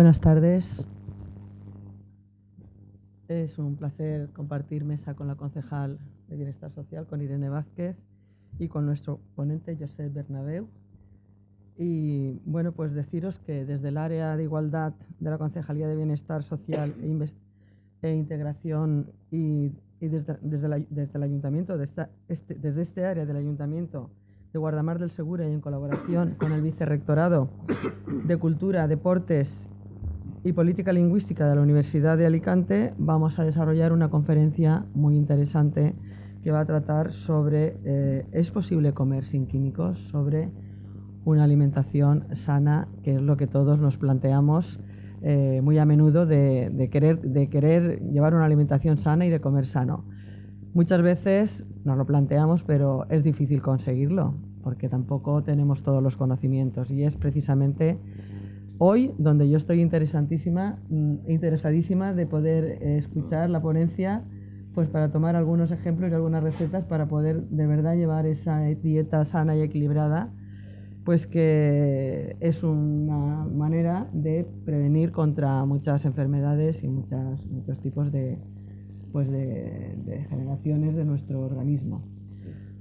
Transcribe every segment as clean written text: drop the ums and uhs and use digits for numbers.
Buenas tardes. Es un placer compartir mesa con la concejal de Bienestar Social, con Irene Vázquez, y con nuestro ponente, Josep Bernabeu. Y bueno, pues deciros que desde el área de igualdad de la Concejalía de Bienestar Social e Integración y desde el Ayuntamiento, desde este área del Ayuntamiento de Guardamar del Segura, y en colaboración con el Vicerrectorado de Cultura, Deportes y Política Lingüística de la Universidad de Alicante, vamos a desarrollar una conferencia muy interesante que va a tratar sobre ¿es posible comer sin químicos?, sobre una alimentación sana, que es lo que todos nos planteamos muy a menudo de querer llevar una alimentación sana y de comer sano. Muchas veces nos lo planteamos, pero es difícil conseguirlo, porque tampoco tenemos todos los conocimientos, y es precisamente hoy donde yo estoy interesadísima de poder escuchar la ponencia, pues para tomar algunos ejemplos y algunas recetas para poder de verdad llevar esa dieta sana y equilibrada, pues que es una manera de prevenir contra muchas enfermedades y muchos tipos de degeneraciones de nuestro organismo.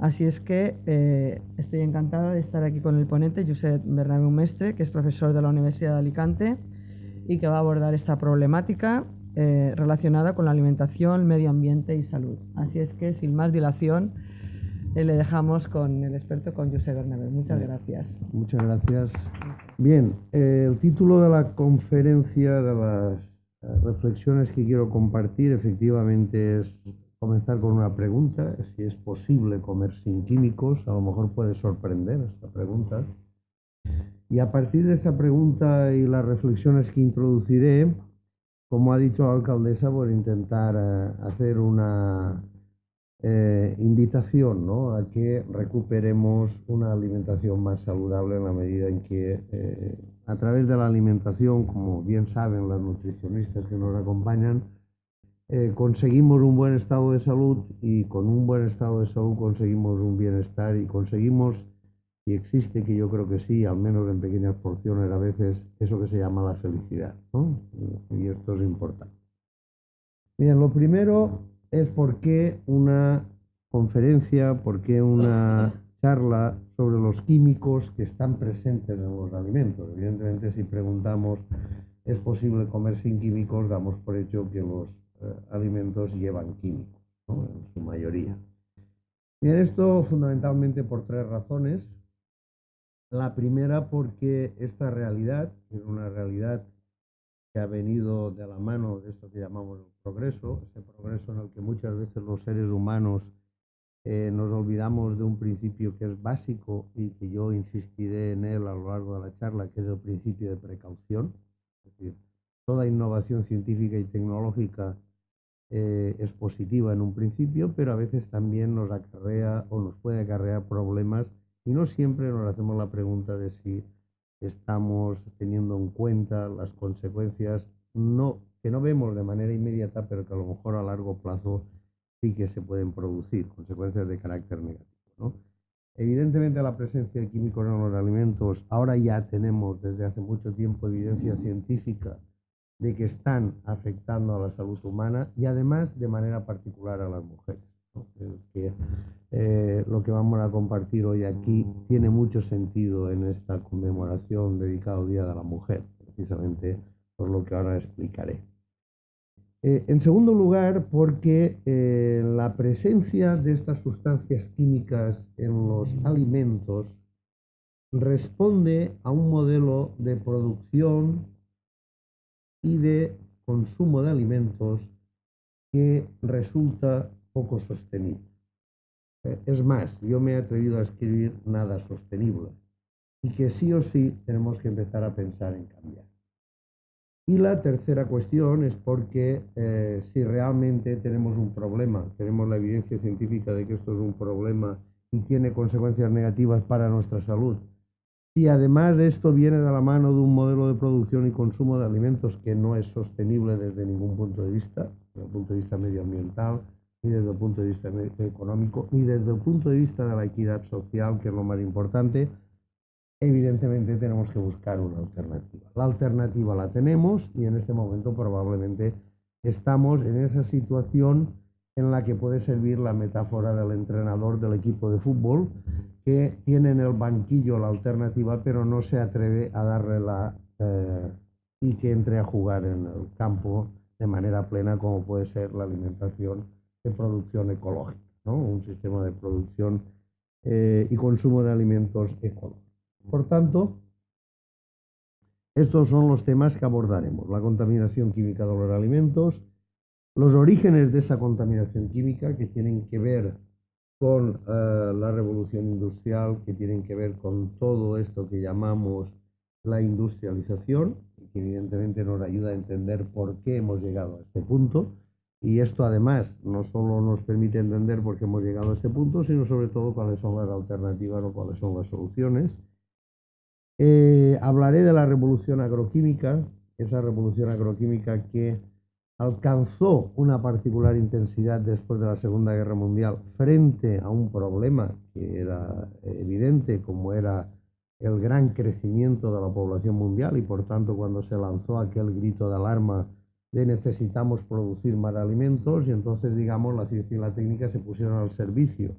Así es que estoy encantada de estar aquí con el ponente, Josep Bernabeu Mestre, que es profesor de la Universidad de Alicante y que va a abordar esta problemática relacionada con la alimentación, medio ambiente y salud. Así es que, sin más dilación, le dejamos con el experto, con Josep Bernabeu. Muchas gracias. Muchas gracias. Bien, el título de la conferencia, de las reflexiones que quiero compartir, efectivamente es comenzar con una pregunta: si es posible comer sin químicos. A lo mejor puede sorprender esta pregunta. Y a partir de esta pregunta y las reflexiones que introduciré, como ha dicho la alcaldesa, por intentar hacer una invitación, ¿no?, a que recuperemos una alimentación más saludable, en la medida en que a través de la alimentación, como bien saben las nutricionistas que nos acompañan, conseguimos un buen estado de salud, y con un buen estado de salud conseguimos un bienestar y conseguimos, y existe, que yo creo que sí, al menos en pequeñas porciones a veces, eso que se llama la felicidad, ¿no? Y esto es importante. Bien, lo primero es por qué una conferencia, por qué una charla sobre los químicos que están presentes en los alimentos. Evidentemente, si preguntamos ¿es posible comer sin químicos?, damos por hecho que los alimentos llevan químicos, ¿no?, en su mayoría. Bien, esto fundamentalmente por tres razones. La primera, porque esta realidad es una realidad que ha venido de la mano de esto que llamamos el progreso, ese progreso en el que muchas veces los seres humanos nos olvidamos de un principio que es básico y que yo insistiré en él a lo largo de la charla, que es el principio de precaución. Es decir, toda innovación científica y tecnológica es positiva en un principio, pero a veces también nos acarrea o nos puede acarrear problemas, y no siempre nos hacemos la pregunta de si estamos teniendo en cuenta las consecuencias que no vemos de manera inmediata, pero que a lo mejor a largo plazo sí que se pueden producir, consecuencias de carácter negativo, ¿no? Evidentemente, la presencia de químicos en los alimentos, ahora ya tenemos desde hace mucho tiempo evidencia científica de que están afectando a la salud humana, y además de manera particular a las mujeres, ¿no? Lo que vamos a compartir hoy aquí tiene mucho sentido en esta conmemoración dedicada al Día de la Mujer, precisamente por lo que ahora explicaré. En segundo lugar, porque la presencia de estas sustancias químicas en los alimentos responde a un modelo de producción y de consumo de alimentos que resulta poco sostenible. Es más, yo me he atrevido a escribir nada sostenible, y que sí o sí tenemos que empezar a pensar en cambiar. Y la tercera cuestión es porque si realmente tenemos un problema, tenemos la evidencia científica de que esto es un problema y tiene consecuencias negativas para nuestra salud, y además de esto viene de la mano de un modelo de producción y consumo de alimentos que no es sostenible desde ningún punto de vista, desde el punto de vista medioambiental, ni desde el punto de vista económico, ni desde el punto de vista de la equidad social, que es lo más importante, evidentemente tenemos que buscar una alternativa. La alternativa la tenemos y en este momento probablemente estamos en esa situación en la que puede servir la metáfora del entrenador del equipo de fútbol que tiene en el banquillo la alternativa pero no se atreve a darle y que entre a jugar en el campo de manera plena, como puede ser la alimentación de producción ecológica, ¿no? Un sistema de producción y consumo de alimentos ecológicos. Por tanto, estos son los temas que abordaremos: la contaminación química de los alimentos, los orígenes de esa contaminación química que tienen que ver con la revolución industrial, que tienen que ver con todo esto que llamamos la industrialización, y que evidentemente nos ayuda a entender por qué hemos llegado a este punto. Y esto además no solo nos permite entender por qué hemos llegado a este punto, sino sobre todo cuáles son las alternativas o cuáles son las soluciones. Hablaré de la revolución agroquímica, esa revolución agroquímica que alcanzó una particular intensidad después de la Segunda Guerra Mundial frente a un problema que era evidente, como era el gran crecimiento de la población mundial, y por tanto cuando se lanzó aquel grito de alarma de necesitamos producir más alimentos, y entonces, digamos, la ciencia y la técnica se pusieron al servicio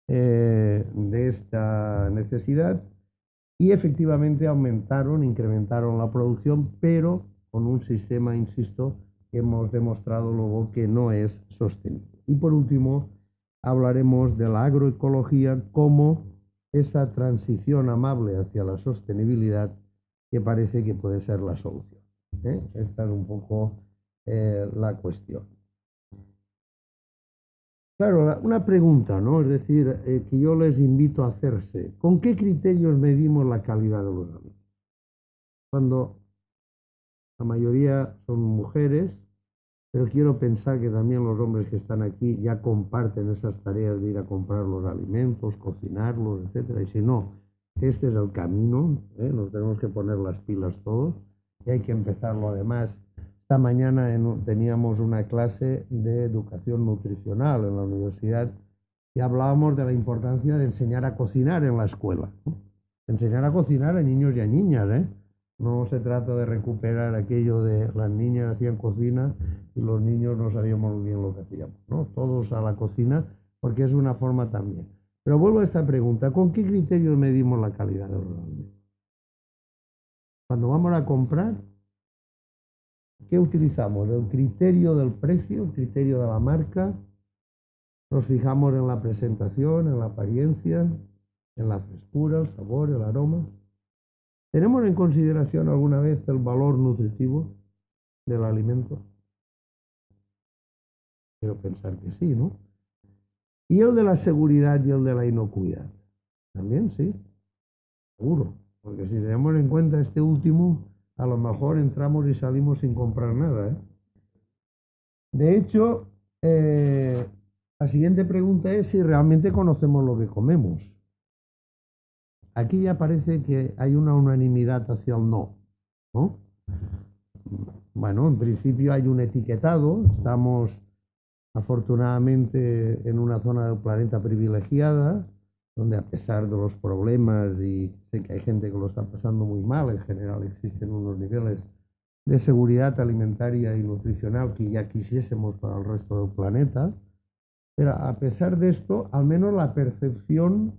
de esta necesidad y efectivamente incrementaron la producción, pero con un sistema, insisto, que hemos demostrado luego que no es sostenible. Y por último, hablaremos de la agroecología como esa transición amable hacia la sostenibilidad que parece que puede ser la solución. Esta es un poco la cuestión. Claro, una pregunta, ¿no? Es decir, que yo les invito a hacerse. ¿Con qué criterios medimos la calidad de los alimentos? Cuando la mayoría son mujeres, pero quiero pensar que también los hombres que están aquí ya comparten esas tareas de ir a comprar los alimentos, cocinarlos, etc. Y si no, este es el camino, nos tenemos que poner las pilas todos y hay que empezarlo. Además, esta mañana teníamos una clase de educación nutricional en la universidad y hablábamos de la importancia de enseñar a cocinar en la escuela, ¿no? Enseñar a cocinar a niños y a niñas, No se trata de recuperar aquello de las niñas hacían cocina y los niños no sabíamos muy bien lo que hacíamos, ¿no? Todos a la cocina, porque es una forma también. Pero vuelvo a esta pregunta: ¿con qué criterios medimos la calidad de los alimentos? Cuando vamos a comprar, ¿qué utilizamos? ¿El criterio del precio, el criterio de la marca? ¿Nos fijamos en la presentación, en la apariencia, en la frescura, el sabor, el aroma? ¿Tenemos en consideración alguna vez el valor nutritivo del alimento? Quiero pensar que sí, ¿no? ¿Y el de la seguridad y el de la inocuidad? También sí, seguro. Porque si tenemos en cuenta este último, a lo mejor entramos y salimos sin comprar nada, De hecho, la siguiente pregunta es si realmente conocemos lo que comemos. Aquí ya parece que hay una unanimidad hacia el no, ¿no? Bueno, en principio hay un etiquetado, estamos afortunadamente en una zona del planeta privilegiada, donde a pesar de los problemas, y sé que hay gente que lo está pasando muy mal, en general existen unos niveles de seguridad alimentaria y nutricional que ya quisiésemos para el resto del planeta, pero a pesar de esto, al menos la percepción,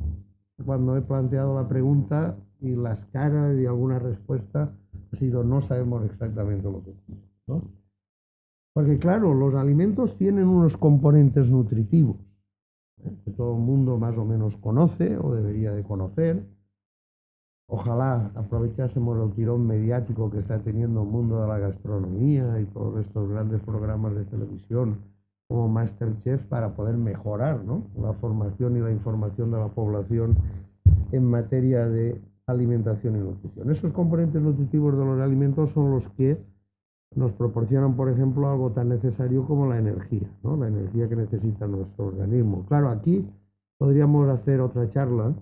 cuando he planteado la pregunta y las caras y alguna respuesta, ha sido no sabemos exactamente lo que es, ¿no? Porque claro, los alimentos tienen unos componentes nutritivos, que todo el mundo más o menos conoce o debería de conocer. Ojalá aprovechásemos el tirón mediático que está teniendo el mundo de la gastronomía y todos estos grandes programas de televisión como MasterChef para poder mejorar, ¿no?, la formación y la información de la población en materia de alimentación y nutrición. Esos componentes nutritivos de los alimentos son los que nos proporcionan, por ejemplo, algo tan necesario como la energía, ¿no? La energía que necesita nuestro organismo. Claro, aquí podríamos hacer otra charla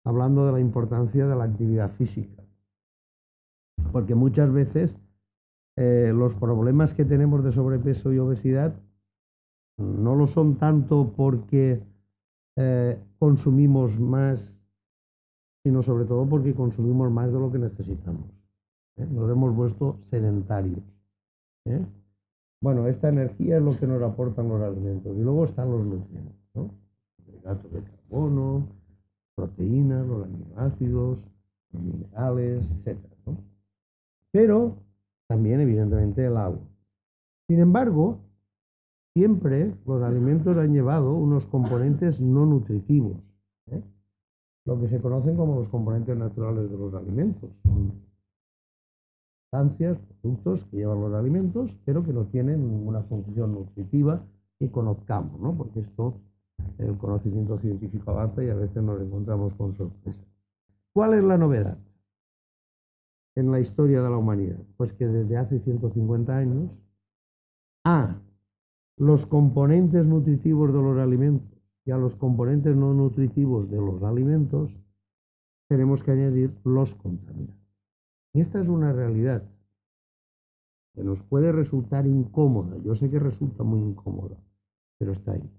hablando de la importancia de la actividad física, porque muchas veces los problemas que tenemos de sobrepeso y obesidad no lo son tanto porque consumimos más sino sobre todo porque consumimos más de lo que necesitamos. Nos hemos vuelto sedentarios. Bueno, esta energía es lo que nos aportan los alimentos. Y luego están los nutrientes, ¿no? Hidratos de carbono, proteínas, los aminoácidos, los minerales, etc., ¿no? Pero también, evidentemente, el agua. Sin embargo, siempre los alimentos han llevado unos componentes no nutritivos, lo que se conocen como los componentes naturales de los alimentos. Son sustancias, productos que llevan los alimentos, pero que no tienen ninguna función nutritiva que conozcamos, ¿no? Porque el conocimiento científico avanza y a veces nos encontramos con sorpresas. ¿Cuál es la novedad en la historia de la humanidad? Pues que desde hace 150 años a los componentes nutritivos de los alimentos y a los componentes no nutritivos de los alimentos tenemos que añadir los contaminantes. Y esta es una realidad que nos puede resultar incómoda. Yo sé que resulta muy incómoda, pero está ahí.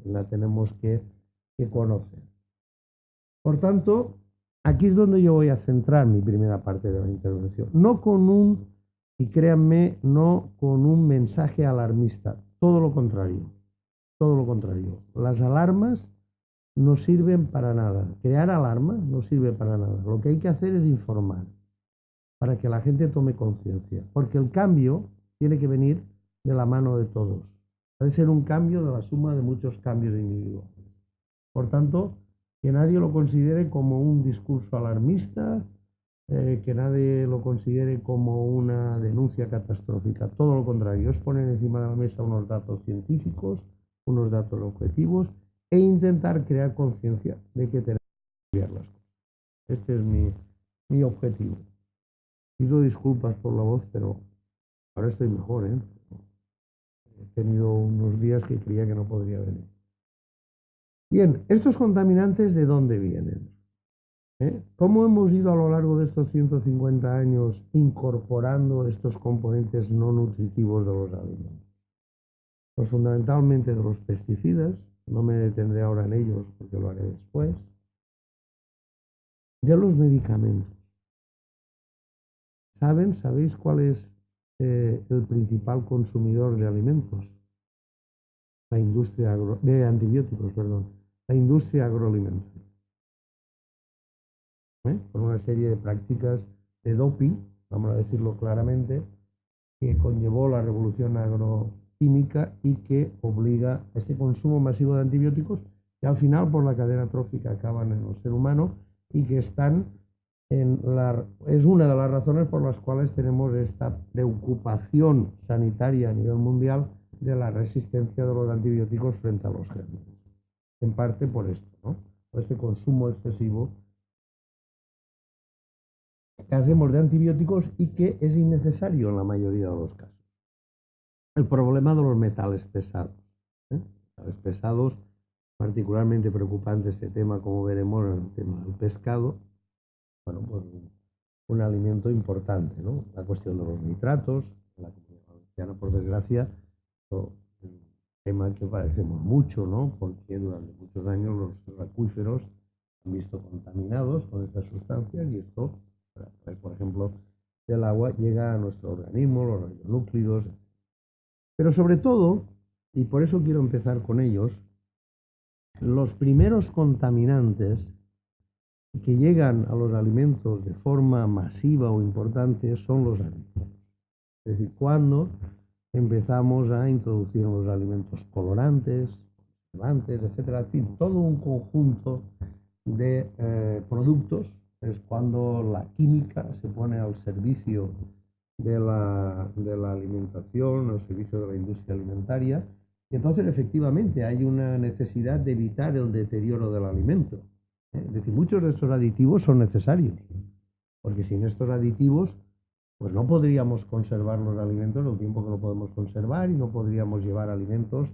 La tenemos que conocer. Por tanto, aquí es donde yo voy a centrar mi primera parte de la intervención. Y créanme, no con un mensaje alarmista. Todo lo contrario. Todo lo contrario. Las alarmas no sirven para nada. Crear alarmas no sirve para nada. Lo que hay que hacer es informar para que la gente tome conciencia. Porque el cambio tiene que venir de la mano de todos. Ha de ser un cambio de la suma de muchos cambios individuales. Por tanto, que nadie lo considere como un discurso alarmista, que nadie lo considere como una denuncia catastrófica. Todo lo contrario, es poner encima de la mesa unos datos científicos, unos datos objetivos e intentar crear conciencia de que tenemos que cambiar las cosas. Este es mi objetivo. Pido disculpas por la voz, pero ahora estoy mejor, ¿eh? He tenido unos días que creía que no podría venir. Bien, ¿estos contaminantes de dónde vienen? ¿Cómo hemos ido a lo largo de estos 150 años incorporando estos componentes no nutritivos de los alimentos? Pues fundamentalmente de los pesticidas, no me detendré ahora en ellos porque lo haré después, de los medicamentos. ¿Sabéis cuál es el principal consumidor de alimentos? La industria de antibióticos, perdón, la industria agroalimentaria. Por una serie de prácticas de doping, vamos a decirlo claramente, que conllevó la revolución agroquímica y que obliga a este consumo masivo de antibióticos que al final por la cadena trófica acaban en el ser humano y que es una de las razones por las cuales tenemos esta preocupación sanitaria a nivel mundial de la resistencia de los antibióticos frente a los gérmenes. En parte por esto, ¿no? Por este consumo excesivo que hacemos de antibióticos y que es innecesario en la mayoría de los casos. El problema de los metales pesados. Metales pesados, particularmente preocupante este tema, como veremos en el tema del pescado. Bueno, pues un alimento importante, ¿no? La cuestión de los nitratos, la Comunidad Valenciana, por desgracia, es un tema que padecemos mucho, ¿no? Porque durante muchos años los acuíferos se han visto contaminados con estas sustancias y esto, por ejemplo, del agua llega a nuestro organismo, los radionúclidos. Pero sobre todo, y por eso quiero empezar con ellos, los primeros contaminantes que llegan a los alimentos de forma masiva o importante son los aditivos. Es decir, cuando empezamos a introducir en los alimentos colorantes, conservantes, etcétera, es decir, todo un conjunto de productos, es cuando la química se pone al servicio de la alimentación, al servicio de la industria alimentaria, y entonces efectivamente hay una necesidad de evitar el deterioro del alimento. Es decir, muchos de estos aditivos son necesarios, porque sin estos aditivos pues no podríamos conservar los alimentos el tiempo que lo podemos conservar y no podríamos llevar alimentos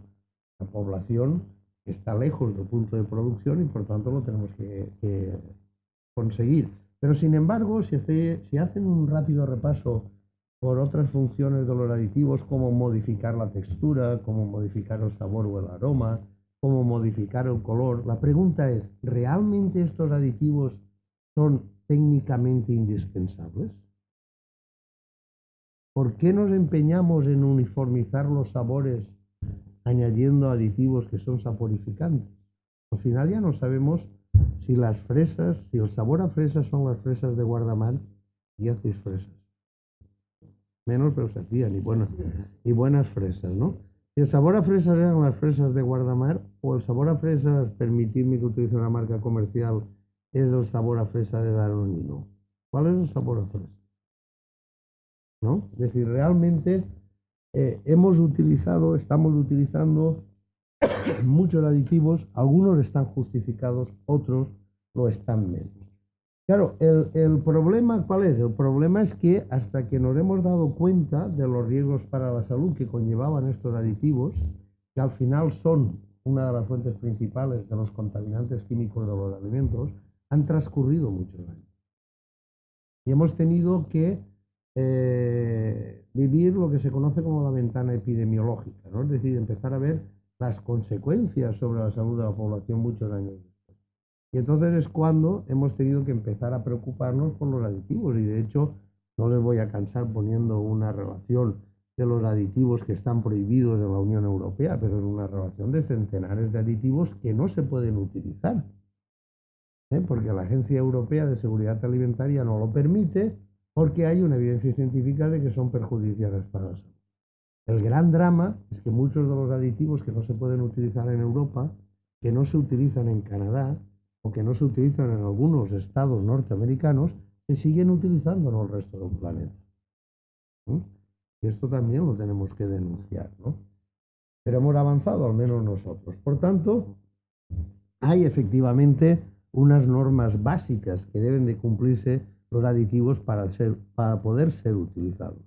a población que está lejos del punto de producción y por tanto lo tenemos que conseguir. Pero sin embargo, si hacen un rápido repaso por otras funciones de los aditivos, como modificar la textura, como modificar el sabor o el aroma, cómo modificar el color. La pregunta es, ¿realmente estos aditivos son técnicamente indispensables? ¿Por qué nos empeñamos en uniformizar los sabores añadiendo aditivos que son saporificantes? Al final ya no sabemos si las fresas, si el sabor a fresas son las fresas de Guardamar y hacéis fresas. Menos, pero se hacían, y buenas fresas, ¿no? Si el sabor a fresas eran las fresas de Guardamar, o el sabor a fresas, permitidme que utilice una marca comercial, es el sabor a fresa de Danonino. ¿Cuál es el sabor a fresa? ¿No? Es decir, realmente estamos utilizando muchos aditivos, algunos están justificados, otros lo están menos. Claro, el problema, ¿cuál es? El problema es que hasta que nos hemos dado cuenta de los riesgos para la salud que conllevaban estos aditivos, que al final son una de las fuentes principales de los contaminantes químicos de los alimentos, han transcurrido muchos años. Y hemos tenido que vivir lo que se conoce como la ventana epidemiológica, ¿no? Es decir, empezar a ver las consecuencias sobre la salud de la población muchos años después. Y entonces es cuando hemos tenido que empezar a preocuparnos por los aditivos. Y de hecho, no les voy a cansar poniendo una relación de los aditivos que están prohibidos en la Unión Europea, pero es una relación de centenares de aditivos que no se pueden utilizar, porque la Agencia Europea de Seguridad Alimentaria no lo permite, porque hay una evidencia científica de que son perjudiciales para la salud. El gran drama es que muchos de los aditivos que no se pueden utilizar en Europa, que no se utilizan en Canadá o que no se utilizan en algunos estados norteamericanos, se siguen utilizando en el resto del planeta. Y esto también lo tenemos que denunciar, ¿no? Pero hemos avanzado, al menos nosotros. Por tanto, hay efectivamente unas normas básicas que deben de cumplirse los aditivos para poder ser utilizados.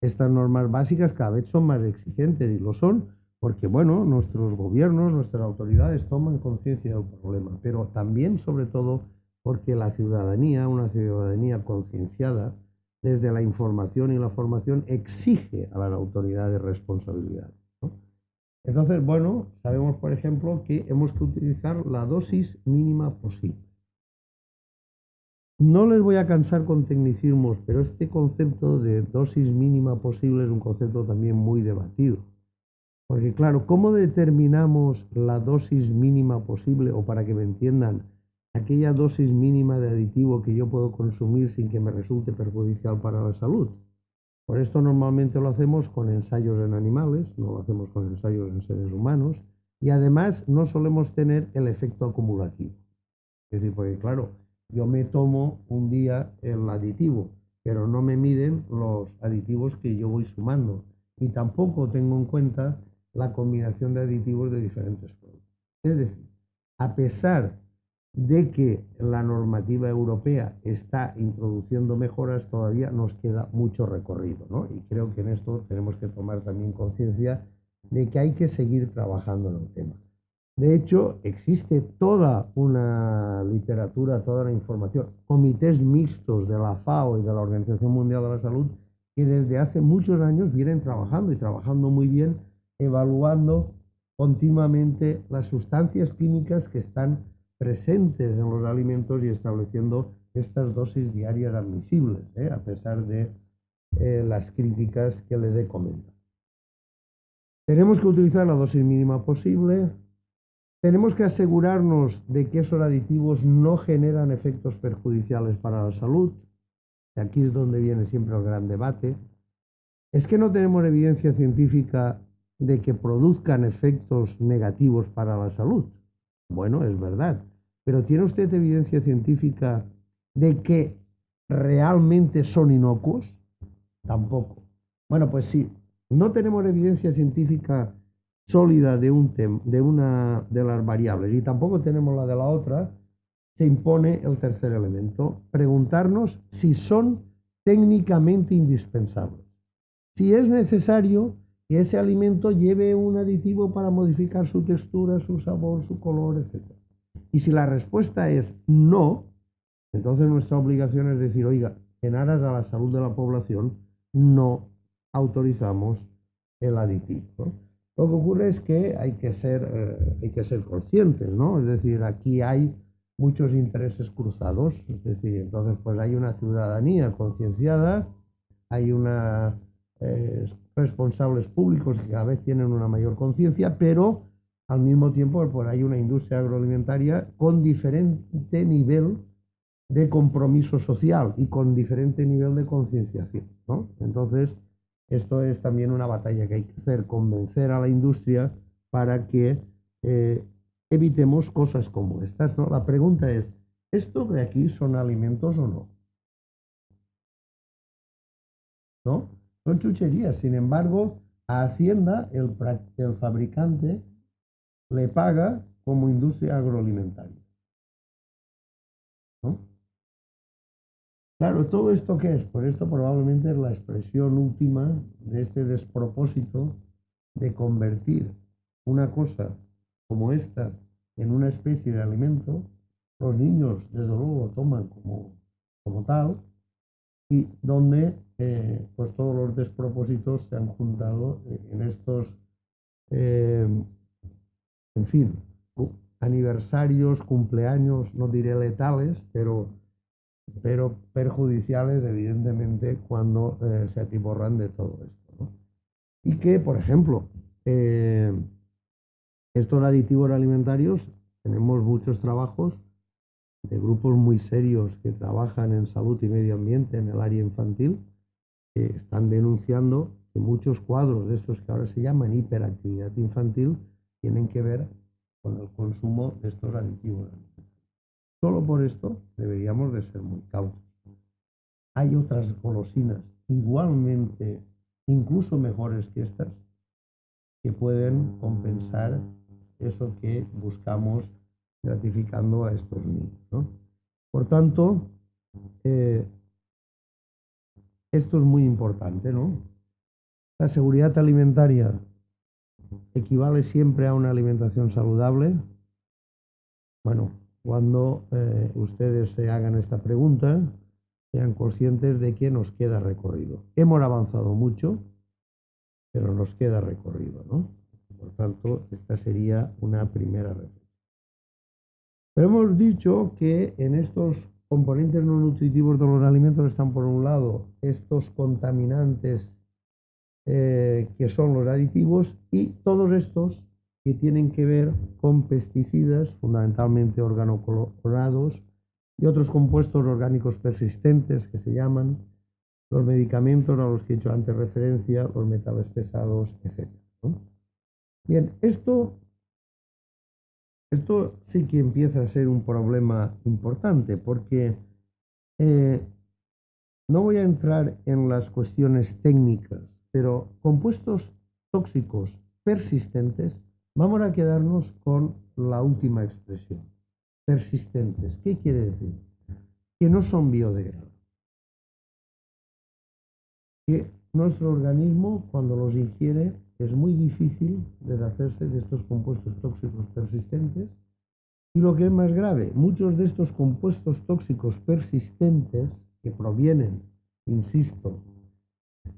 Estas normas básicas cada vez son más exigentes y lo son porque, bueno, nuestros gobiernos, nuestras autoridades toman conciencia del problema, pero también, sobre todo, porque la ciudadanía, una ciudadanía concienciada, desde la información y la formación, exige a las autoridades responsabilidad, ¿no? Entonces, bueno, sabemos, por ejemplo, que hemos que utilizar la dosis mínima posible. No les voy a cansar con tecnicismos, pero este concepto de dosis mínima posible es un concepto también muy debatido. Porque claro, ¿cómo determinamos la dosis mínima posible? O para que me entiendan, aquella dosis mínima de aditivo que yo puedo consumir sin que me resulte perjudicial para la salud. Por esto normalmente lo hacemos con ensayos en animales, no lo hacemos con ensayos en seres humanos, y además no solemos tener el efecto acumulativo. Es decir, porque claro, yo me tomo un día el aditivo, pero no me miden los aditivos que yo voy sumando. Y tampoco tengo en cuenta la combinación de aditivos de diferentes productos. Es decir, a pesar de que la normativa europea está introduciendo mejoras, todavía nos queda mucho recorrido, ¿no? Y creo que en esto tenemos que tomar también conciencia de que hay que seguir trabajando en el tema. De hecho, existe toda una literatura, toda una información, comités mixtos de la FAO y de la Organización Mundial de la Salud, que desde hace muchos años vienen trabajando y trabajando muy bien, evaluando continuamente las sustancias químicas que están presentes en los alimentos y estableciendo estas dosis diarias admisibles, a pesar de las críticas que les he comentado. Tenemos que utilizar la dosis mínima posible. Tenemos que asegurarnos de que esos aditivos no generan efectos perjudiciales para la salud. Y aquí es donde viene siempre el gran debate. Es que no tenemos evidencia científica de que produzcan efectos negativos para la salud. Bueno, es verdad. Pero ¿tiene usted evidencia científica de que realmente son inocuos? Tampoco. Bueno, pues sí. No tenemos evidencia científica sólida de una de las variables y tampoco tenemos la de la otra. Se impone el tercer elemento, preguntarnos si son técnicamente indispensables. Si es necesario que ese alimento lleve un aditivo para modificar su textura, su sabor, su color, etc. Y si la respuesta es no, entonces nuestra obligación es decir, oiga, en aras a la salud de la población, no autorizamos el aditivo, ¿no? Lo que ocurre es que hay que ser conscientes, ¿no? Es decir, aquí hay muchos intereses cruzados. Es decir, entonces pues hay una ciudadanía concienciada, hay una responsables públicos que cada vez tienen una mayor conciencia, pero al mismo tiempo pues hay una industria agroalimentaria con diferente nivel de compromiso social y con diferente nivel de concienciación, ¿no? Entonces, esto es también una batalla que hay que hacer, convencer a la industria para que evitemos cosas como estas, ¿no? La pregunta es, ¿esto de aquí son alimentos o no? ¿No? Son chucherías. Sin embargo, a Hacienda el fabricante le paga como industria agroalimentaria, ¿no? Claro, ¿todo esto qué es? Pues esto probablemente es la expresión última de este despropósito de convertir una cosa como esta en una especie de alimento. Los niños, desde luego, lo toman como tal, y donde pues todos los despropósitos se han juntado en estos, en fin, aniversarios, cumpleaños, no diré letales, pero perjudiciales, evidentemente, cuando se atiborran de todo esto, ¿no? Y que, por ejemplo, estos aditivos alimentarios, tenemos muchos trabajos de grupos muy serios que trabajan en salud y medio ambiente en el área infantil, que están denunciando que muchos cuadros de estos que ahora se llaman hiperactividad infantil tienen que ver con el consumo de estos aditivos alimentarios. Solo por esto deberíamos de ser muy cautos. Hay otras golosinas igualmente, incluso mejores que estas, que pueden compensar eso que buscamos gratificando a estos niños, ¿no? Por tanto, esto es muy importante, ¿no? La seguridad alimentaria equivale siempre a una alimentación saludable. Bueno, cuando ustedes se hagan esta pregunta, sean conscientes de que nos queda recorrido. Hemos avanzado mucho, pero nos queda recorrido, ¿no? Por tanto, esta sería una primera reflexión. Pero hemos dicho que en estos componentes no nutritivos de los alimentos están, por un lado, estos contaminantes que son los aditivos, y todos estos que tienen que ver con pesticidas, fundamentalmente organoclorados, y otros compuestos orgánicos persistentes que se llaman, los medicamentos a los que he hecho antes referencia, los metales pesados, etc., ¿no? Bien, esto sí que empieza a ser un problema importante, porque no voy a entrar en las cuestiones técnicas, pero compuestos tóxicos persistentes, vamos a quedarnos con la última expresión. Persistentes, ¿qué quiere decir? Que no son biodegradables. Que nuestro organismo, cuando los ingiere, es muy difícil deshacerse de estos compuestos tóxicos persistentes. Y lo que es más grave, muchos de estos compuestos tóxicos persistentes que provienen, insisto,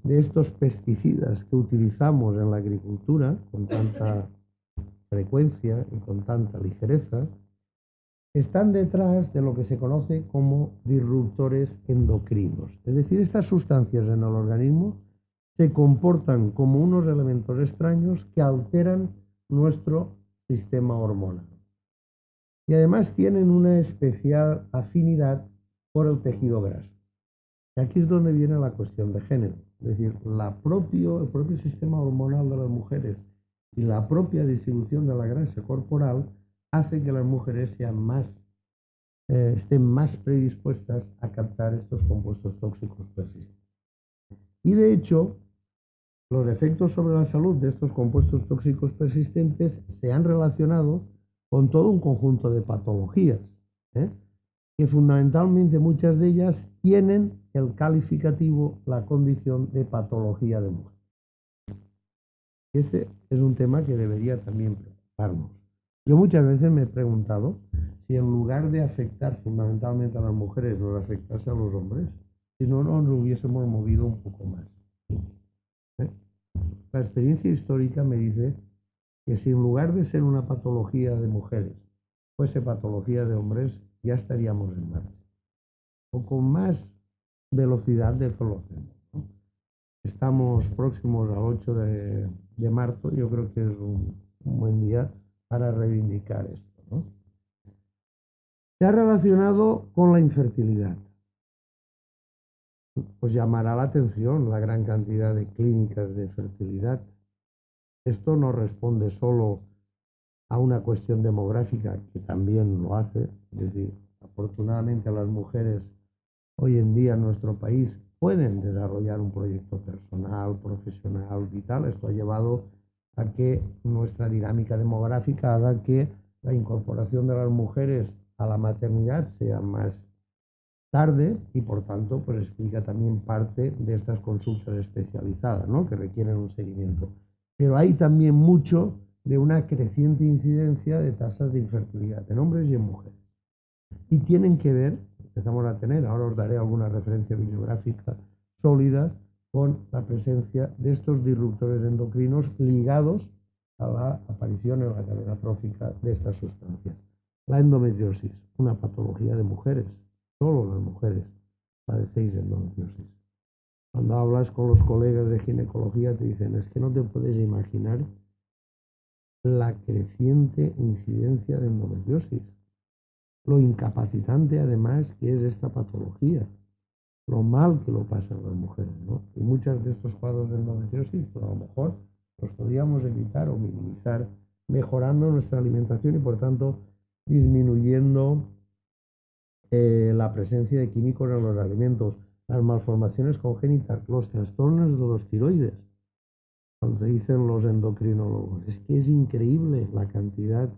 de estos pesticidas que utilizamos en la agricultura con tanta frecuencia y con tanta ligereza, están detrás de lo que se conoce como disruptores endocrinos. Es decir, estas sustancias en el organismo se comportan como unos elementos extraños que alteran nuestro sistema hormonal. Y además tienen una especial afinidad por el tejido graso. Y aquí es donde viene la cuestión de género. Es decir, el propio sistema hormonal de las mujeres y la propia distribución de la grasa corporal hace que las mujeres estén más predispuestas a captar estos compuestos tóxicos persistentes. Y de hecho, los efectos sobre la salud de estos compuestos tóxicos persistentes se han relacionado con todo un conjunto de patologías, que fundamentalmente muchas de ellas tienen el calificativo, la condición de patología de mujer. Este es un tema que debería también preocuparnos. Yo muchas veces me he preguntado si en lugar de afectar fundamentalmente a las mujeres nos afectase a los hombres, si no nos hubiésemos movido un poco más. La experiencia histórica me dice que si en lugar de ser una patología de mujeres fuese patología de hombres, ya estaríamos en marcha. O con más velocidad de que lo hacemos, ¿no? Estamos próximos al 8 de marzo, yo creo que es un buen día para reivindicar esto, ¿no? Se ha relacionado con la infertilidad. Pues llamará la atención la gran cantidad de clínicas de fertilidad. Esto no responde solo a una cuestión demográfica, que también lo hace, es decir, afortunadamente las mujeres hoy en día en nuestro país pueden desarrollar un proyecto personal, profesional, vital. Esto ha llevado a que nuestra dinámica demográfica haga que la incorporación de las mujeres a la maternidad sea más tarde y por tanto pues explica también parte de estas consultas especializadas, ¿no? Que requieren un seguimiento. Pero hay también mucho de una creciente incidencia de tasas de infertilidad en hombres y en mujeres. Y tienen que ver, empezamos a tener, ahora os daré alguna referencia bibliográfica sólida, con la presencia de estos disruptores endocrinos ligados a la aparición en la cadena trófica de estas sustancias. La endometriosis, una patología de mujeres. Solo las mujeres padecéis endometriosis. Cuando hablas con los colegas de ginecología te dicen, es que no te puedes imaginar la creciente incidencia de endometriosis, lo incapacitante además que es esta patología, lo mal que lo pasan las mujeres, ¿no? Y muchos de estos cuadros de endometriosis, pues a lo mejor los podríamos evitar o minimizar mejorando nuestra alimentación y por tanto disminuyendo la presencia de químicos en los alimentos, las malformaciones congénitas, los trastornos de los tiroides. Cuando te dicen los endocrinólogos, es que es increíble la cantidad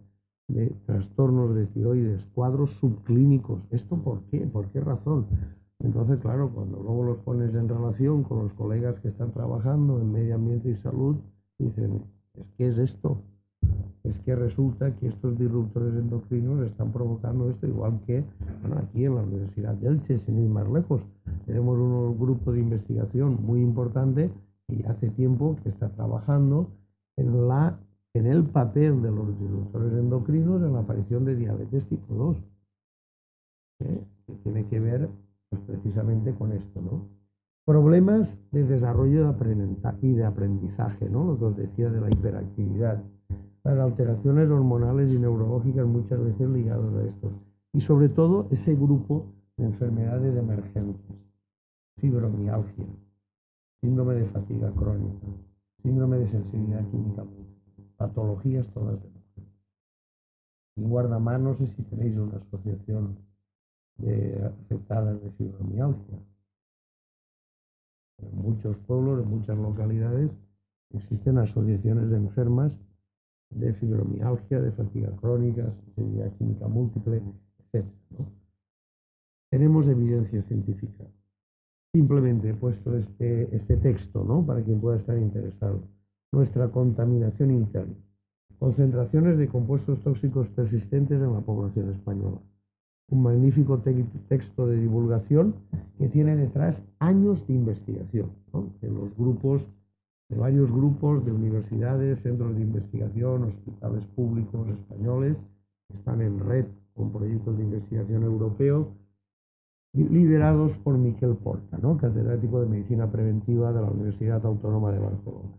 de trastornos de tiroides, cuadros subclínicos. ¿Esto por qué? ¿Por qué razón? Entonces, claro, cuando luego los pones en relación con los colegas que están trabajando en medio ambiente y salud, dicen, es que es esto. Es que resulta que estos disruptores endocrinos están provocando esto, igual que bueno, aquí en la Universidad de Elche, sin ir más lejos. Tenemos un grupo de investigación muy importante y hace tiempo que está trabajando en el papel de los disruptores endocrinos en la aparición de diabetes tipo 2, que tiene que ver pues, precisamente con esto, ¿no? Problemas de desarrollo y de aprendizaje, ¿no? Lo que os decía de la hiperactividad, las alteraciones hormonales y neurológicas muchas veces ligadas a esto, y sobre todo ese grupo de enfermedades emergentes, fibromialgia, síndrome de fatiga crónica, síndrome de sensibilidad química múltiple, patologías todas de mujeres. En Guardamar no sé si tenéis una asociación de afectadas de fibromialgia. En muchos pueblos, en muchas localidades, existen asociaciones de enfermas de fibromialgia, de fatiga crónica, sensibilidad química múltiple, etc., ¿no? Tenemos evidencia científica. Simplemente he puesto este texto, ¿no? Para quien pueda estar interesado. Nuestra contaminación interna. Concentraciones de compuestos tóxicos persistentes en la población española. Un magnífico texto de divulgación que tiene detrás años de investigación, ¿no? De varios grupos de universidades, centros de investigación, hospitales públicos españoles, que están en red con proyectos de investigación europeo, liderados por Miquel Porta, ¿no? Catedrático de Medicina Preventiva de la Universidad Autónoma de Barcelona.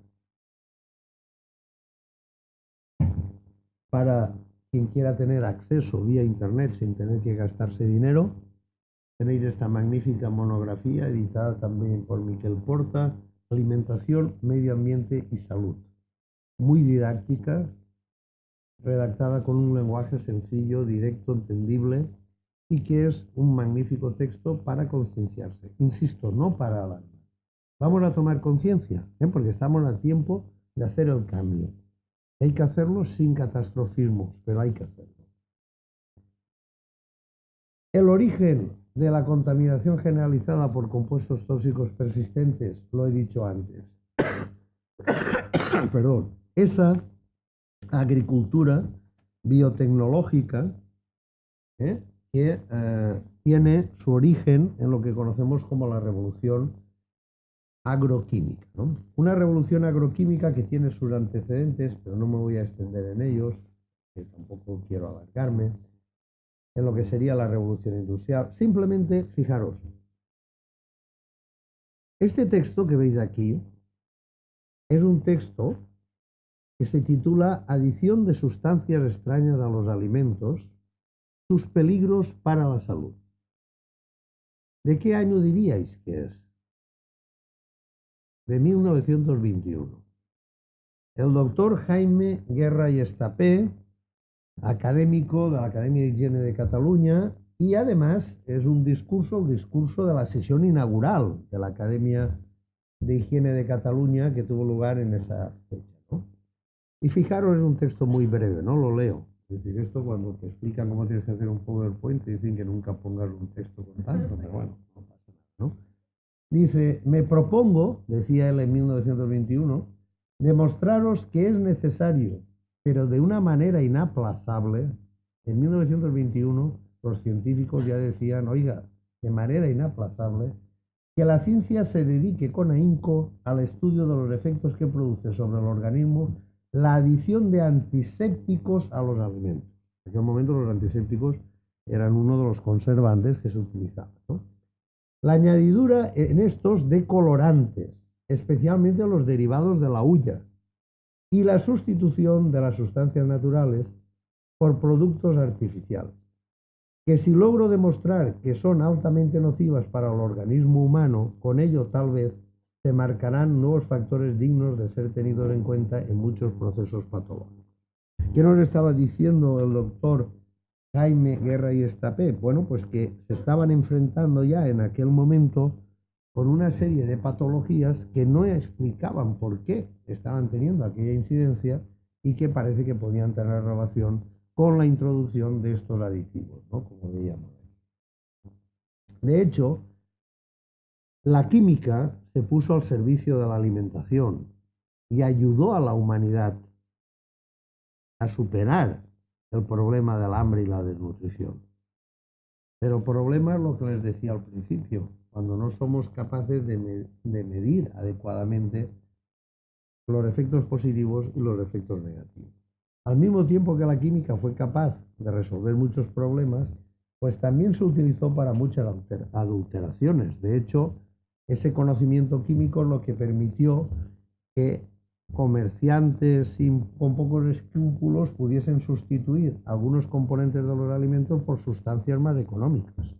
Para quien quiera tener acceso vía internet sin tener que gastarse dinero, tenéis esta magnífica monografía editada también por Miquel Porta, Alimentación, Medio Ambiente y Salud. Muy didáctica, redactada con un lenguaje sencillo, directo, entendible y que es un magnífico texto para concienciarse. Insisto, no para alarmar. Vamos a tomar conciencia, porque estamos a tiempo de hacer el cambio. Hay que hacerlo sin catastrofismos, pero hay que hacerlo. El origen de la contaminación generalizada por compuestos tóxicos persistentes, lo he dicho antes. Perdón. Esa agricultura biotecnológica que tiene su origen en lo que conocemos como la revolución agroquímica, ¿no? Una revolución agroquímica que tiene sus antecedentes, pero no me voy a extender en ellos, que tampoco quiero alargarme, en lo que sería la revolución industrial. Simplemente, fijaros, este texto que veis aquí es un texto que se titula Adición de sustancias extrañas a los alimentos, sus peligros para la salud. ¿De qué año diríais que es? De 1921. El doctor Jaime Guerra y Estapé, académico de la Academia de Higiene de Cataluña, y además es un discurso, el discurso de la sesión inaugural de la Academia de Higiene de Cataluña que tuvo lugar en esa fecha, ¿no? Y fijaros, es un texto muy breve, ¿no? Lo leo. Es decir, esto cuando te explican cómo tienes que hacer un PowerPoint te dicen que nunca pongas un texto con tanto, pero bueno, no pasa nada, ¿no? Dice, me propongo, decía él en 1921, demostraros que es necesario, pero de una manera inaplazable. En 1921 los científicos ya decían, oiga, de manera inaplazable, que la ciencia se dedique con ahínco al estudio de los efectos que produce sobre el organismo la adición de antisépticos a los alimentos. En aquel momento los antisépticos eran uno de los conservantes que se utilizaban, ¿no? La añadidura en estos de colorantes, especialmente los derivados de la hulla, y la sustitución de las sustancias naturales por productos artificiales, que si logro demostrar que son altamente nocivas para el organismo humano, con ello tal vez se marcarán nuevos factores dignos de ser tenidos en cuenta en muchos procesos patológicos. ¿Qué nos estaba diciendo el doctor Jaime Guerra y Estapé? Bueno, pues que se estaban enfrentando ya en aquel momento con una serie de patologías que no explicaban por qué estaban teniendo aquella incidencia y que parece que podían tener relación con la introducción de estos aditivos, ¿no? Como veíamos. De hecho, la química se puso al servicio de la alimentación y ayudó a la humanidad a superar el problema del hambre y la desnutrición. Pero el problema es lo que les decía al principio, cuando no somos capaces de medir adecuadamente los efectos positivos y los efectos negativos. Al mismo tiempo que la química fue capaz de resolver muchos problemas, pues también se utilizó para muchas adulteraciones. De hecho, ese conocimiento químico es lo que permitió que comerciantes con pocos escrúpulos pudiesen sustituir algunos componentes de los alimentos por sustancias más económicas.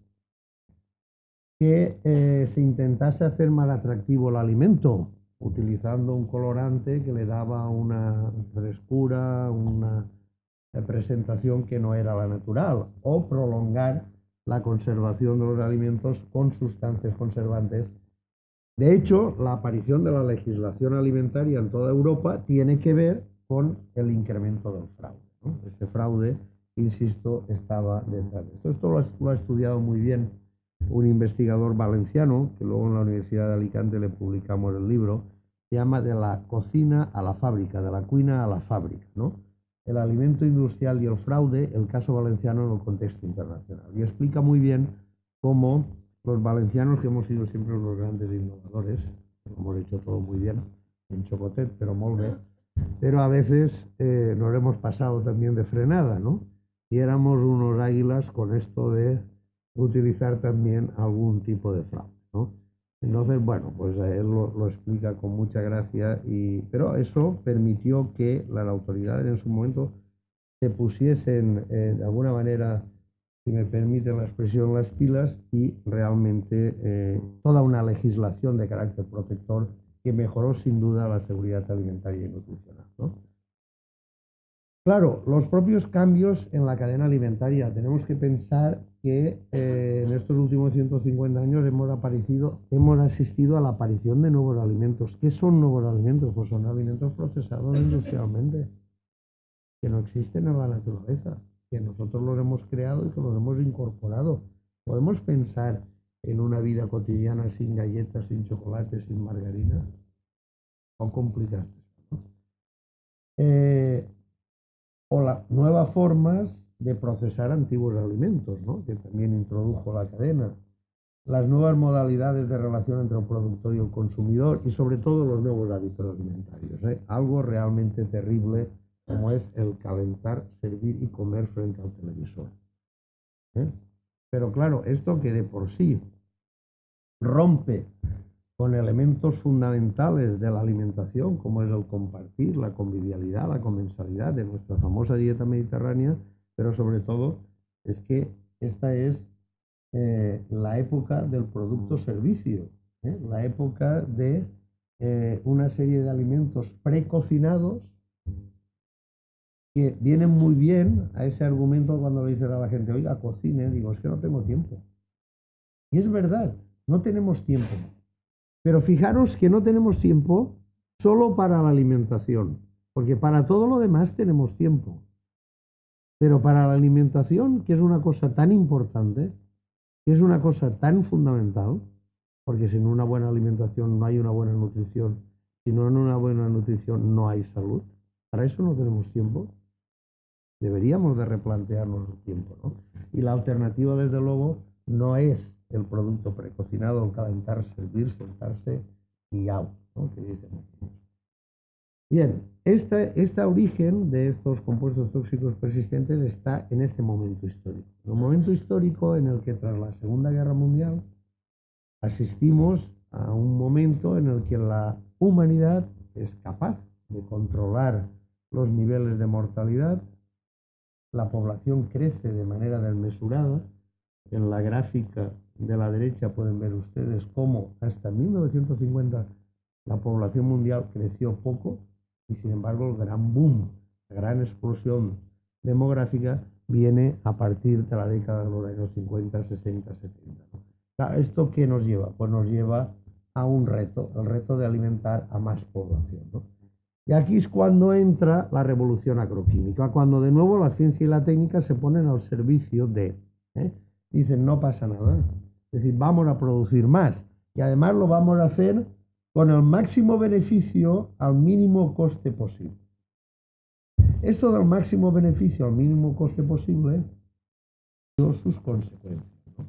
Que se intentase hacer más atractivo el alimento, utilizando un colorante que le daba una frescura, una presentación que no era la natural, o prolongar la conservación de los alimentos con sustancias conservantes. De hecho, la aparición de la legislación alimentaria en toda Europa tiene que ver con el incremento del fraude, ¿no? Ese fraude, insisto, estaba detrás de esto. Esto lo ha estudiado muy bien un investigador valenciano, que luego en la Universidad de Alicante le publicamos el libro, se llama De la cocina a la fábrica, de la cuina a la fábrica, ¿no? El alimento industrial y el fraude, el caso valenciano en el contexto internacional. Y explica muy bien cómo los valencianos, que hemos sido siempre los grandes innovadores, lo hemos hecho todo muy bien, en Chocotet, pero molt bé, pero a veces nos hemos pasado también de frenada, ¿no? Y éramos unos águilas con esto de utilizar también algún tipo de fraude, ¿no? Entonces, bueno, pues él lo explica con mucha gracia, pero eso permitió que las autoridades en su momento se pusiesen de alguna manera, si me permite la expresión, las pilas y realmente toda una legislación de carácter protector que mejoró sin duda la seguridad alimentaria y nutricional, ¿no? Claro, los propios cambios en la cadena alimentaria. Tenemos que pensar que en estos últimos 150 años hemos asistido a la aparición de nuevos alimentos. ¿Qué son nuevos alimentos? Pues son alimentos procesados industrialmente, que no existen en la naturaleza, que nosotros los hemos creado y que los hemos incorporado. ¿Podemos pensar en una vida cotidiana sin galletas, sin chocolate, sin margarina? Son complicados, ¿no? O las nuevas formas de procesar antiguos alimentos, ¿no? Que también introdujo la cadena, las nuevas modalidades de relación entre el productor y el consumidor y sobre todo los nuevos hábitos alimentarios, ¿eh? Algo realmente terrible como es el calentar, servir y comer frente al televisor. ¿eh? Pero claro, esto que de por sí rompe con elementos fundamentales de la alimentación, como es el compartir, la convivialidad, la comensalidad de nuestra famosa dieta mediterránea, pero sobre todo es que esta es la época del producto-servicio, la época de una serie de alimentos precocinados que vienen muy bien a ese argumento cuando le dices a la gente, oiga, cocine, digo, es que no tengo tiempo. Y es verdad, no tenemos tiempo. Pero fijaros que no tenemos tiempo solo para la alimentación, porque para todo lo demás tenemos tiempo. Pero para la alimentación, que es una cosa tan importante, que es una cosa tan fundamental, porque sin una buena alimentación no hay una buena nutrición, si no hay una buena nutrición no hay salud, para eso no tenemos tiempo. Deberíamos de replantearnos el tiempo, ¿no? Y la alternativa, desde luego, no es el producto precocinado, calentar, servir, sentarse y out, ¿no? Que dicen aquí. Bien, este origen de estos compuestos tóxicos persistentes está en este momento histórico. Un momento histórico en el que tras la Segunda Guerra Mundial asistimos a un momento en el que la humanidad es capaz de controlar los niveles de mortalidad, la población crece de manera desmesurada. En la gráfica de la derecha pueden ver ustedes cómo hasta 1950 la población mundial creció poco y sin embargo el gran boom, la gran explosión demográfica viene a partir de la década de los años 50, 60, 70. ¿Esto qué nos lleva? Pues nos lleva a un reto, el reto de alimentar a más población, ¿no? Y aquí es cuando entra la revolución agroquímica, cuando de nuevo la ciencia y la técnica se ponen al servicio de... Dicen, no pasa nada. Es decir, vamos a producir más. Y además lo vamos a hacer con el máximo beneficio al mínimo coste posible. Esto del máximo beneficio al mínimo coste posible tiene sus consecuencias, ¿no?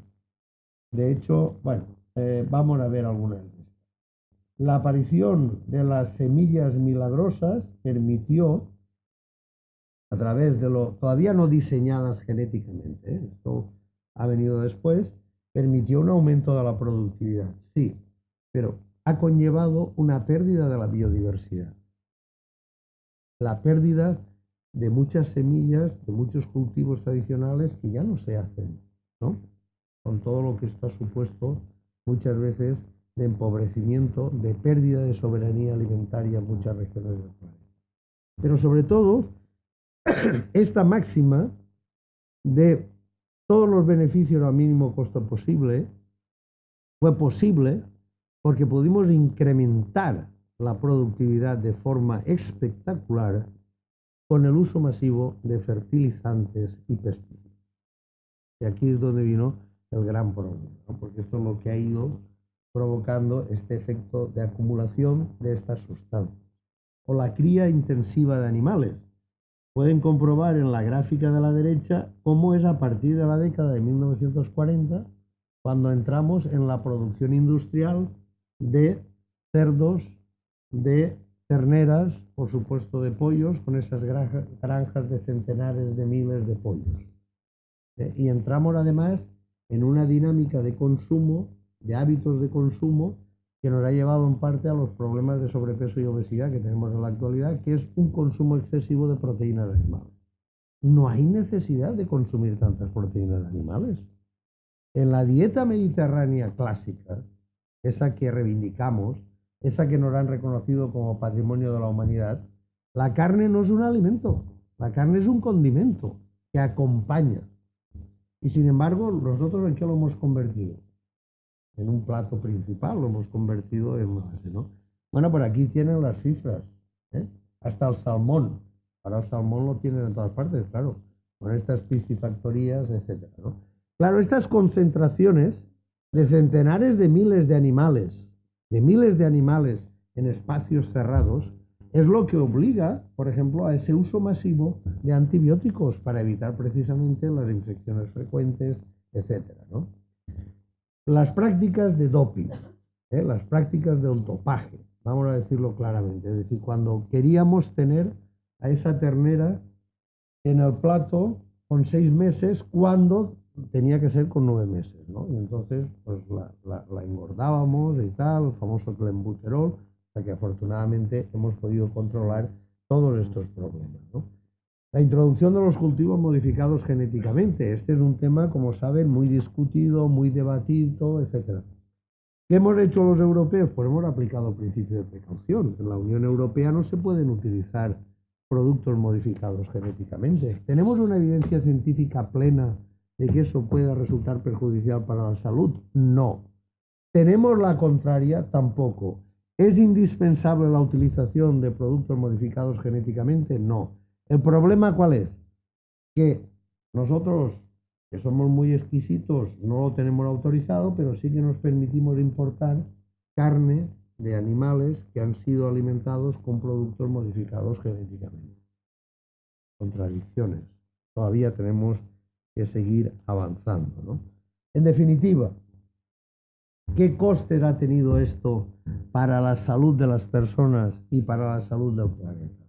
De hecho, bueno, vamos a ver algunas de estas. La aparición de las semillas milagrosas permitió, a través de lo todavía no diseñadas genéticamente, esto ha venido después, permitió un aumento de la productividad, sí, pero ha conllevado una pérdida de la biodiversidad, la pérdida de muchas semillas, de muchos cultivos tradicionales que ya no se hacen, ¿no? Con todo lo que esto ha supuesto muchas veces de empobrecimiento, de pérdida de soberanía alimentaria en muchas regiones del planeta. Pero sobre todo, esta máxima de todos los beneficios al mínimo costo posible fue posible porque pudimos incrementar la productividad de forma espectacular con el uso masivo de fertilizantes y pesticidas. Y aquí es donde vino el gran problema, ¿no? Porque esto es lo que ha ido provocando este efecto de acumulación de estas sustancias. O la cría intensiva de animales. Pueden comprobar en la gráfica de la derecha cómo es a partir de la década de 1940 cuando entramos en la producción industrial de cerdos, de terneras, por supuesto de pollos, con esas granjas de centenares de miles de pollos. Y entramos además en una dinámica de consumo, de hábitos de consumo, que nos ha llevado en parte a los problemas de sobrepeso y obesidad que tenemos en la actualidad, que es un consumo excesivo de proteínas animales. No hay necesidad de consumir tantas proteínas animales. En la dieta mediterránea clásica, esa que reivindicamos, esa que nos han reconocido como patrimonio de la humanidad, la carne no es un alimento, la carne es un condimento que acompaña. Y sin embargo, nosotros ¿en qué lo hemos convertido? En un plato principal, lo hemos convertido en base, ¿no? Bueno, por aquí tienen las cifras, ¿eh? Hasta el salmón. Ahora el salmón lo tienen en todas partes, claro, con estas piscifactorías, etcétera, ¿no? Claro, estas concentraciones de centenares de miles de animales en espacios cerrados, es lo que obliga, por ejemplo, a ese uso masivo de antibióticos para evitar precisamente las infecciones frecuentes, etcétera, ¿no? Las prácticas de doping, las prácticas del dopaje, vamos a decirlo claramente, es decir, cuando queríamos tener a esa ternera en el plato con 6 meses, cuando tenía que ser con 9 meses, ¿no? Y entonces pues la engordábamos y tal, el famoso clenbuterol, hasta que afortunadamente hemos podido controlar todos estos problemas, ¿no? La introducción de los cultivos modificados genéticamente. Este es un tema, como saben, muy discutido, muy debatido, etc. ¿Qué hemos hecho los europeos? Pues hemos aplicado el principio de precaución. En la Unión Europea no se pueden utilizar productos modificados genéticamente. ¿Tenemos una evidencia científica plena de que eso pueda resultar perjudicial para la salud? No. ¿Tenemos la contraria? Tampoco. ¿Es indispensable la utilización de productos modificados genéticamente? No. ¿El problema cuál es? Que nosotros, que somos muy exquisitos, no lo tenemos autorizado, pero sí que nos permitimos importar carne de animales que han sido alimentados con productos modificados genéticamente. Contradicciones. Todavía tenemos que seguir avanzando, ¿no? En definitiva, ¿qué costes ha tenido esto para la salud de las personas y para la salud del planeta?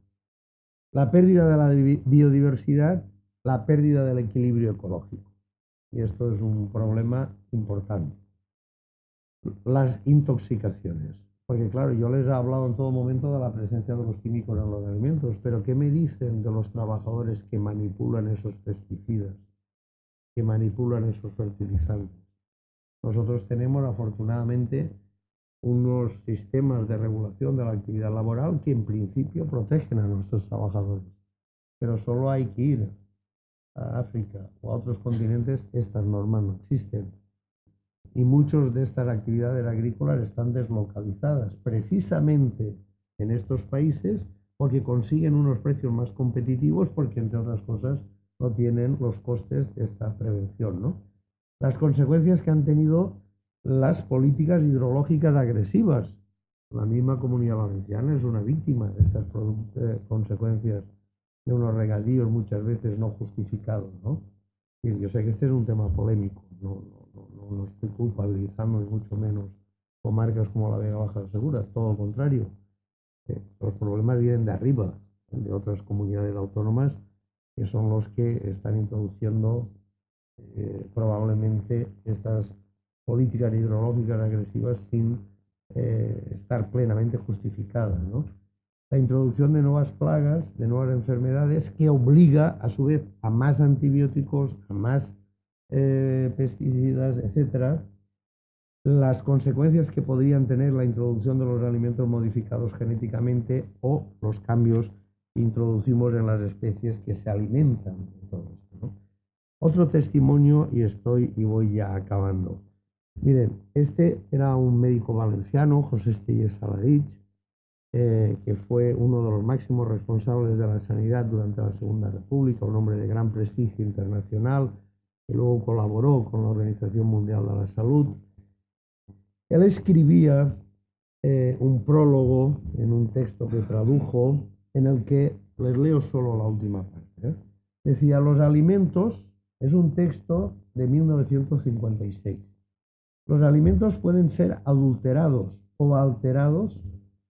La pérdida de la biodiversidad, la pérdida del equilibrio ecológico. Y esto es un problema importante. Las intoxicaciones. Porque claro, yo les he hablado en todo momento de la presencia de los químicos en los alimentos, pero ¿qué me dicen de los trabajadores que manipulan esos pesticidas, que manipulan esos fertilizantes? Nosotros tenemos afortunadamente unos sistemas de regulación de la actividad laboral que en principio protegen a nuestros trabajadores, pero solo hay que ir a África o a otros continentes, estas normas no existen. Y muchas de estas actividades agrícolas están deslocalizadas precisamente en estos países porque consiguen unos precios más competitivos porque, entre otras cosas, no tienen los costes de esta prevención, ¿no? Las consecuencias que han tenido las políticas hidrológicas agresivas. La misma Comunidad Valenciana es una víctima de estas consecuencias de unos regadíos muchas veces no justificados, ¿no? Y yo sé que este es un tema polémico, no estoy culpabilizando ni mucho menos comarcas como la Vega Baja del Segura, todo lo contrario. Los problemas vienen de arriba, de otras comunidades autónomas que son los que están introduciendo probablemente estas políticas hidrológicas agresivas sin estar plenamente justificadas, ¿no? La introducción de nuevas plagas, de nuevas enfermedades, que obliga a su vez a más antibióticos, a más pesticidas, etcétera. Las consecuencias que podrían tener la introducción de los alimentos modificados genéticamente o los cambios que introducimos en las especies que se alimentan de todo esto, ¿no? Otro testimonio, y voy ya acabando. Miren, este era un médico valenciano, José Estellés Salarich, que fue uno de los máximos responsables de la sanidad durante la Segunda República, un hombre de gran prestigio internacional, que luego colaboró con la Organización Mundial de la Salud. Él escribía un prólogo en un texto que tradujo, en el que les leo solo la última parte, ¿eh? Decía, los alimentos, es un texto de 1956. Los alimentos pueden ser adulterados o alterados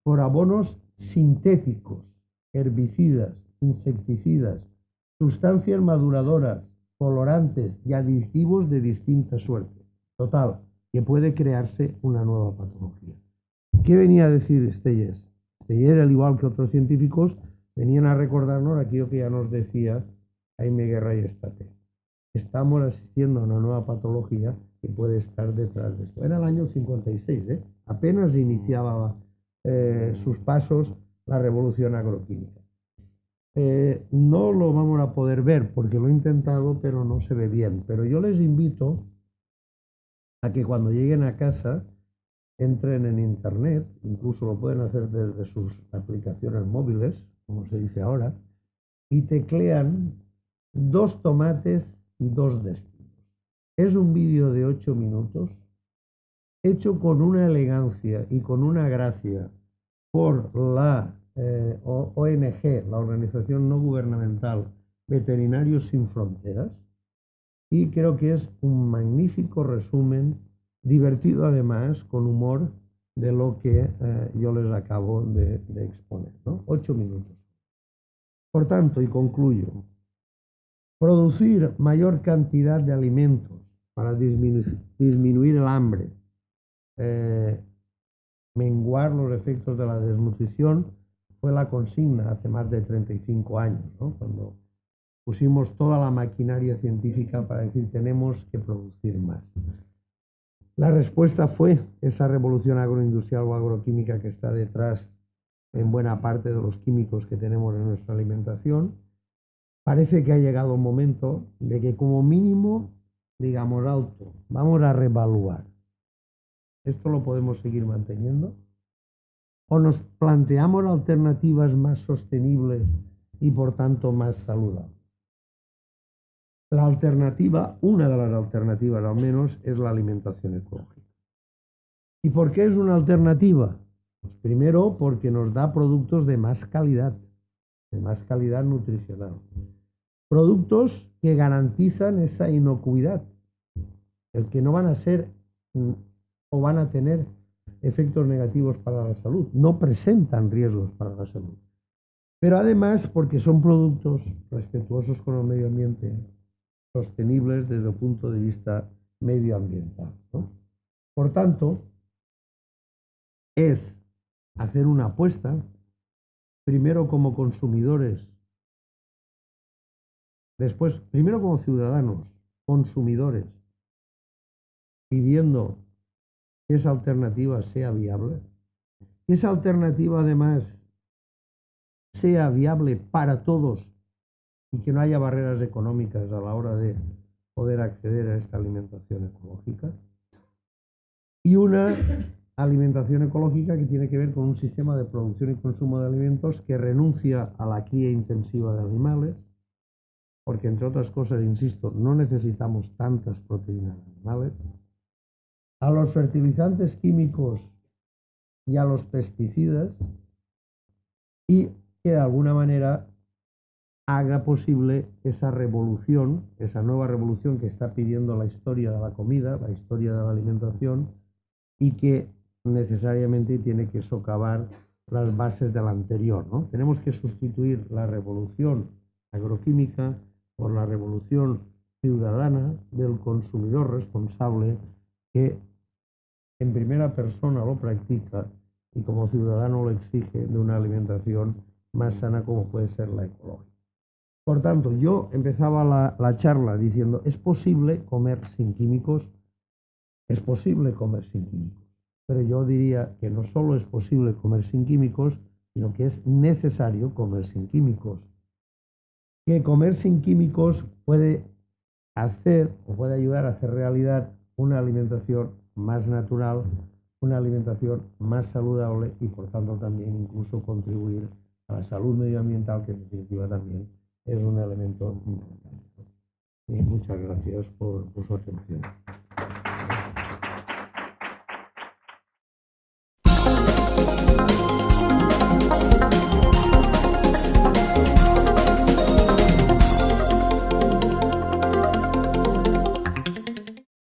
por abonos sintéticos, herbicidas, insecticidas, sustancias maduradoras, colorantes y aditivos de distinta suerte. Total, que puede crearse una nueva patología. ¿Qué venía a decir Estellés? Estellés, al igual que otros científicos, venían a recordarnos aquello que ya nos decía Jaime Guerra y Estate. Estamos asistiendo a una nueva patología que puede estar detrás de esto. Era el año 56, apenas iniciaba sus pasos la revolución agroquímica. No lo vamos a poder ver porque lo he intentado, pero no se ve bien. Pero yo les invito a que cuando lleguen a casa entren en internet, incluso lo pueden hacer desde sus aplicaciones móviles, como se dice ahora, y teclean 2 tomates y 2 destinos. Es un vídeo de 8 minutos, hecho con una elegancia y con una gracia por la ONG, la Organización No Gubernamental Veterinarios Sin Fronteras, y creo que es un magnífico resumen, divertido además, con humor, de lo que yo les acabo de exponer, ¿no? 8 minutos. Por tanto, y concluyo, producir mayor cantidad de alimentos para disminuir el hambre, menguar los efectos de la desnutrición, fue la consigna hace más de 35 años, ¿no? Cuando pusimos toda la maquinaria científica para decir tenemos que producir más. La respuesta fue esa revolución agroindustrial o agroquímica que está detrás en buena parte de los químicos que tenemos en nuestra alimentación. Parece que ha llegado el momento de que como mínimo digamos alto, vamos a reevaluar. ¿Esto lo podemos seguir manteniendo? ¿O nos planteamos alternativas más sostenibles y por tanto más saludables? La alternativa, una de las alternativas al menos, es la alimentación ecológica. ¿Y por qué es una alternativa? Pues primero porque nos da productos de más calidad nutricional. Productos que garantizan esa inocuidad, el que no van a ser o van a tener efectos negativos para la salud, no presentan riesgos para la salud. Pero además porque son productos respetuosos con el medio ambiente, sostenibles desde el punto de vista medioambiental, ¿no? Por tanto, es hacer una apuesta, primero como consumidores, después, primero como ciudadanos, consumidores, pidiendo que esa alternativa sea viable, que esa alternativa además sea viable para todos y que no haya barreras económicas a la hora de poder acceder a esta alimentación ecológica. Y una alimentación ecológica que tiene que ver con un sistema de producción y consumo de alimentos que renuncia a la cría intensiva de animales, porque entre otras cosas, insisto, no necesitamos tantas proteínas animales, a los fertilizantes químicos y a los pesticidas, y que de alguna manera haga posible esa revolución, esa nueva revolución que está pidiendo la historia de la comida, la historia de la alimentación, y que necesariamente tiene que socavar las bases de la anterior, ¿no? Tenemos que sustituir la revolución agroquímica por la revolución ciudadana del consumidor responsable que en primera persona lo practica y como ciudadano lo exige de una alimentación más sana como puede ser la ecológica. Por tanto, yo empezaba la charla diciendo, ¿es posible comer sin químicos? Es posible comer sin químicos. Pero yo diría que no solo es posible comer sin químicos, sino que es necesario comer sin químicos. Que comer sin químicos puede hacer o puede ayudar a hacer realidad una alimentación más natural, una alimentación más saludable y por tanto también incluso contribuir a la salud medioambiental, que en definitiva también es un elemento importante. Muchas gracias por su atención.